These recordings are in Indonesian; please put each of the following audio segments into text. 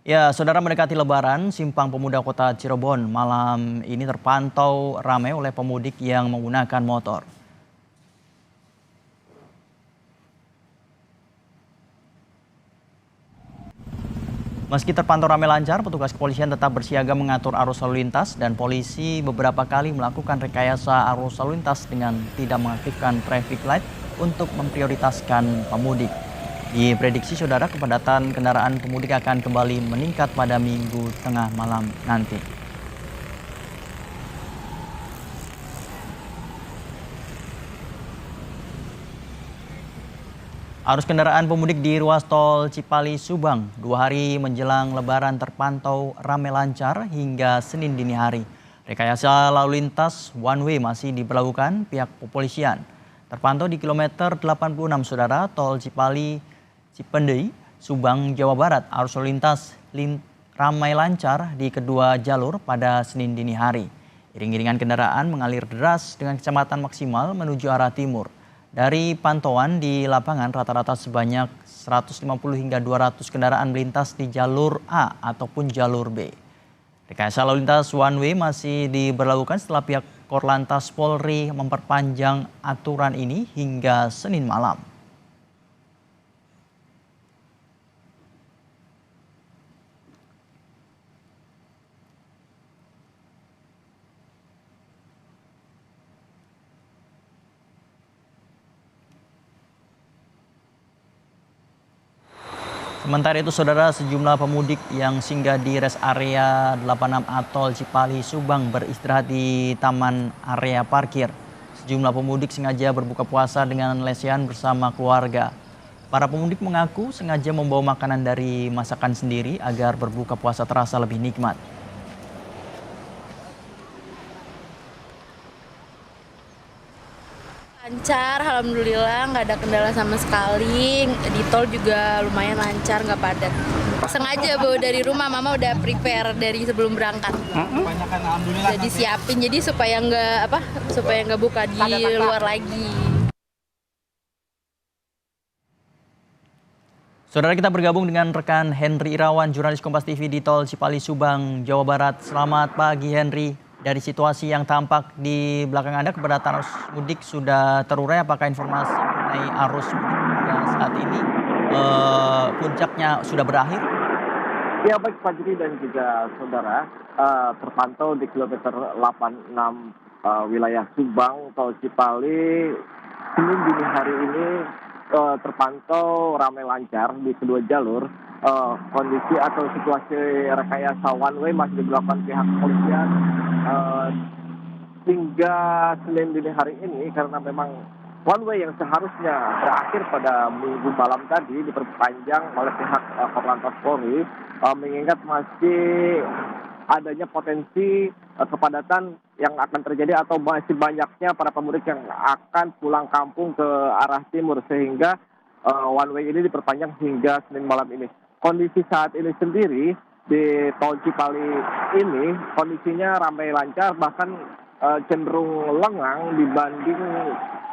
Ya, saudara mendekati Lebaran, Simpang Pemuda Kota Cirebon malam ini terpantau ramai oleh pemudik yang menggunakan motor. Meski terpantau ramai lancar, petugas kepolisian tetap bersiaga mengatur arus lalu lintas dan polisi beberapa kali melakukan rekayasa arus lalu lintas dengan tidak mengaktifkan traffic light untuk memprioritaskan pemudik. Diprediksi saudara kepadatan kendaraan pemudik akan kembali meningkat pada Minggu tengah malam nanti. Arus kendaraan pemudik di ruas tol Cipali Subang 2 hari menjelang Lebaran terpantau ramai lancar hingga Senin dini hari. Rekayasa lalu lintas one way masih diberlakukan pihak kepolisian. Terpantau di kilometer 86 saudara tol Cipali Cipendei, Subang, Jawa Barat. Arus lalu lintas ramai lancar di kedua jalur pada Senin dini hari. Iring-iringan kendaraan mengalir deras dengan kecepatan maksimal menuju arah timur. Dari pantauan di lapangan rata-rata sebanyak 150 hingga 200 kendaraan melintas di jalur A ataupun jalur B. Rekayasa lalu lintas one way masih diberlakukan setelah pihak Korlantas Polri memperpanjang aturan ini hingga Senin malam. Sementara itu, saudara, sejumlah pemudik yang singgah di res area 86 Tol Cipali Subang beristirahat di taman area parkir. Sejumlah pemudik sengaja berbuka puasa dengan lesehan bersama keluarga. Para pemudik mengaku sengaja membawa makanan dari masakan sendiri agar berbuka puasa terasa lebih nikmat. Lancar, alhamdulillah nggak ada kendala sama sekali. Di tol juga lumayan lancar, nggak padat. Sengaja bawa dari rumah, mama udah prepare dari sebelum berangkat. Udah disiapin, jadi supaya nggak buka di luar lagi. Saudara, kita bergabung dengan rekan Henry Irawan, jurnalis Kompas TV di Tol Cipali Subang, Jawa Barat. Selamat pagi Henry. Dari situasi yang tampak di belakang Anda, kepadatan arus mudik sudah terurai. Apakah informasi mengenai arus mudik hingga saat ini puncaknya sudah berakhir? Ya, baik Fajri dan juga saudara, terpantau di kilometer 86 wilayah Subang, Tol Cipali, Senin dini hari ini terpantau ramai lancar di kedua jalur. Kondisi atau situasi rekayasa one way masih diberlakukan pihak kepolisian hingga Senin dini hari ini, karena memang one way yang seharusnya berakhir pada Minggu malam tadi diperpanjang oleh pihak Korlantas Polri, mengingat masih adanya potensi kepadatan yang akan terjadi atau masih banyaknya para pemudik yang akan pulang kampung ke arah timur, sehingga one way ini diperpanjang hingga Senin malam ini. Kondisi saat ini sendiri di Tol Cipali ini kondisinya ramai lancar, bahkan cenderung lengang dibanding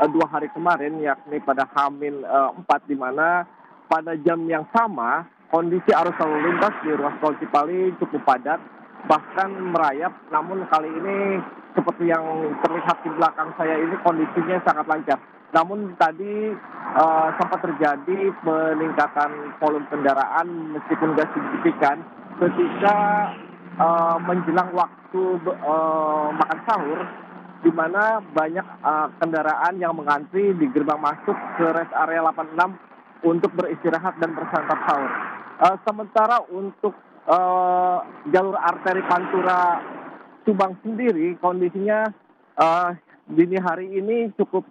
2 hari kemarin, yakni pada H-4, di mana pada jam yang sama kondisi arus lalu lintas di ruas Tol Cipali cukup padat, bahkan merayap. Namun kali ini seperti yang terlihat di belakang saya ini kondisinya sangat lancar. Namun tadi sempat terjadi peningkatan volume kendaraan meskipun nggak signifikan ketika menjelang waktu makan sahur, di mana banyak kendaraan yang mengantri di gerbang masuk ke rest area 86 untuk beristirahat dan bersantap sahur. Sementara untuk jalur arteri Pantura Subang sendiri kondisinya dini hari ini cukup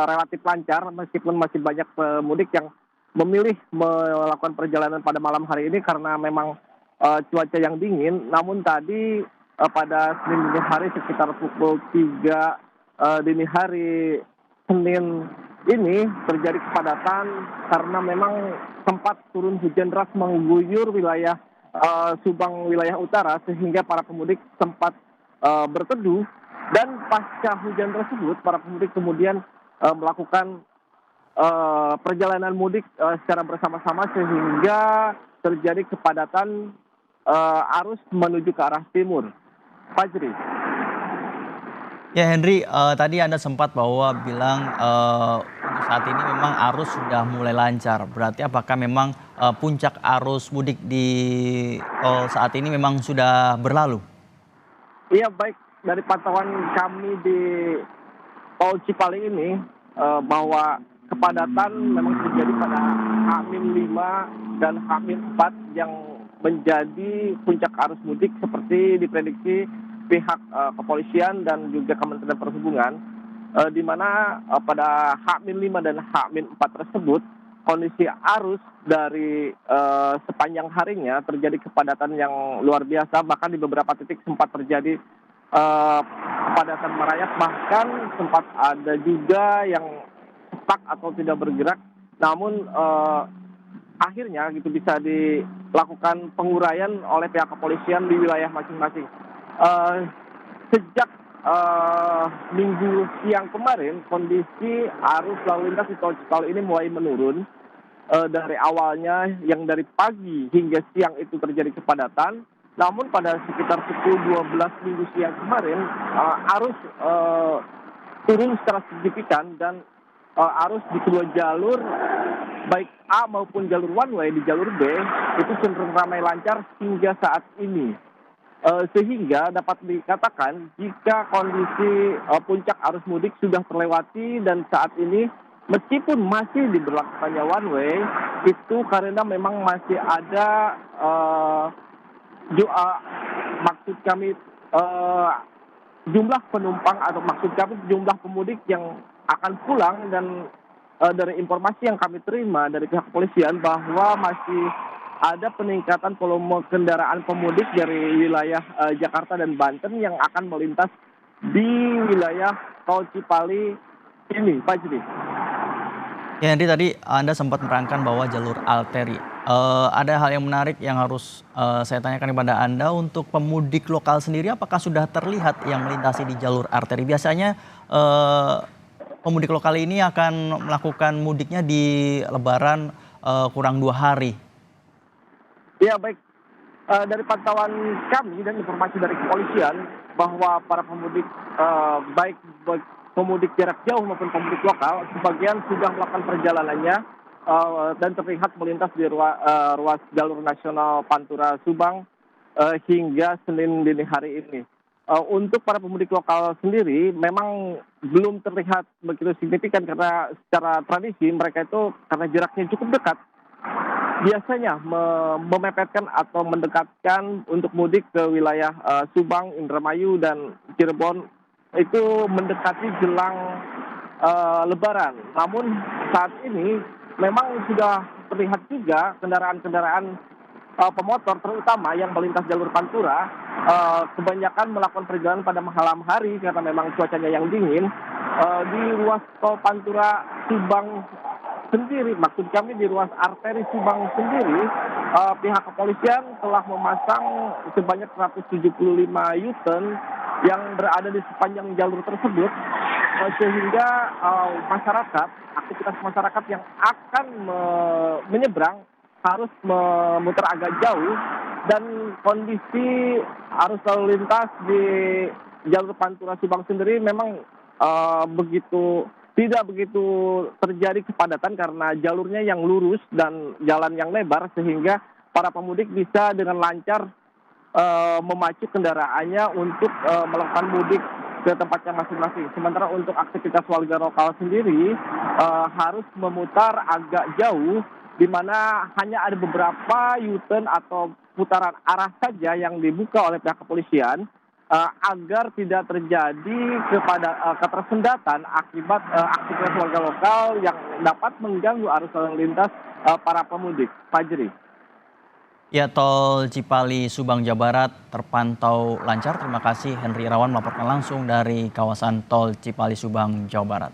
relatif lancar, meskipun masih banyak pemudik yang memilih melakukan perjalanan pada malam hari ini karena memang cuaca yang dingin. Namun tadi pada Senin dini hari sekitar pukul 3 dini hari Senin ini terjadi kepadatan karena memang sempat turun hujan deras mengguyur wilayah Subang wilayah utara, sehingga para pemudik sempat berteduh. Dan pasca hujan tersebut, para pemudik kemudian melakukan perjalanan mudik secara bersama-sama, sehingga terjadi kepadatan arus menuju ke arah timur. Fajri. Ya Henry, tadi Anda sempat bilang untuk saat ini memang arus sudah mulai lancar. Berarti apakah memang puncak arus mudik di tol saat ini memang sudah berlalu? Iya, baik, dari pantauan kami di tol Cipali ini bahwa kepadatan memang terjadi pada H-5 dan H-4 yang menjadi puncak arus mudik seperti diprediksi pihak kepolisian dan juga Kementerian Perhubungan, di mana pada H-5 dan H-4 tersebut kondisi arus dari sepanjang harinya terjadi kepadatan yang luar biasa, bahkan di beberapa titik sempat terjadi kepadatan merayap, bahkan sempat ada juga yang stuck atau tidak bergerak, namun akhirnya gitu bisa dilakukan penguraian oleh pihak kepolisian di wilayah masing-masing. Sejak minggu siang kemarin, kondisi arus lalu lintas di tol Cipali ini mulai menurun. Dari awalnya yang dari pagi hingga siang itu terjadi kepadatan, namun pada sekitar pukul 12 minggu siang kemarin, arus turun secara signifikan dan arus di kedua jalur, baik A maupun jalur one way di jalur B, itu cenderung ramai lancar hingga saat ini. Sehingga dapat dikatakan jika kondisi puncak arus mudik sudah terlewati dan saat ini meskipun masih diberlakukannya one way, itu karena memang masih ada maksud kami jumlah penumpang atau maksud kami jumlah pemudik yang akan pulang, dan dari informasi yang kami terima dari pihak kepolisian bahwa masih ada peningkatan volume kendaraan pemudik dari wilayah Jakarta dan Banten yang akan melintas di wilayah tol Cipali ini, Fajri. Ya Henry, tadi Anda sempat menerangkan bahwa jalur arteri. Ada hal yang menarik yang harus saya tanyakan kepada Anda, untuk pemudik lokal sendiri apakah sudah terlihat yang melintasi di jalur arteri? Biasanya pemudik lokal ini akan melakukan mudiknya di Lebaran kurang 2 hari. Ya, baik, dari pantauan kami dan informasi dari kepolisian bahwa para pemudik baik pemudik jarak jauh maupun pemudik lokal sebagian sudah melakukan perjalanannya dan terlihat melintas di ruas jalur nasional Pantura Subang hingga Senin dini hari ini. Untuk para pemudik lokal sendiri memang belum terlihat begitu signifikan karena secara tradisi mereka itu karena jaraknya cukup dekat, biasanya memepetkan atau mendekatkan untuk mudik ke wilayah Subang, Indramayu, dan Cirebon itu mendekati jelang Lebaran. Namun saat ini memang sudah terlihat juga kendaraan-kendaraan pemotor terutama yang melintas jalur Pantura kebanyakan melakukan perjalanan pada malam hari karena memang cuacanya yang dingin. Di ruas tol Pantura Subang sendiri, maksud kami di ruas arteri Subang sendiri, pihak kepolisian telah memasang sebanyak 175 U-turn yang berada di sepanjang jalur tersebut, sehingga masyarakat, aktivitas masyarakat yang akan menyeberang harus memutar agak jauh, dan kondisi arus lalu lintas di jalur Pantura Subang sendiri memang tidak begitu terjadi kepadatan karena jalurnya yang lurus dan jalan yang lebar, sehingga para pemudik bisa dengan lancar memacu kendaraannya untuk melakukan mudik ke tempatnya masing-masing. Sementara untuk aktivitas warga lokal sendiri harus memutar agak jauh, di mana hanya ada beberapa U-turn atau putaran arah saja yang dibuka oleh pihak kepolisian agar tidak terjadi ketersendatan akibat aktivitas warga lokal yang dapat mengganggu arus lalu lintas para pemudik. Fajri. Ya, tol Cipali Subang Jawa Barat terpantau lancar. Terima kasih Henry Irawan melaporkan langsung dari kawasan tol Cipali Subang Jawa Barat.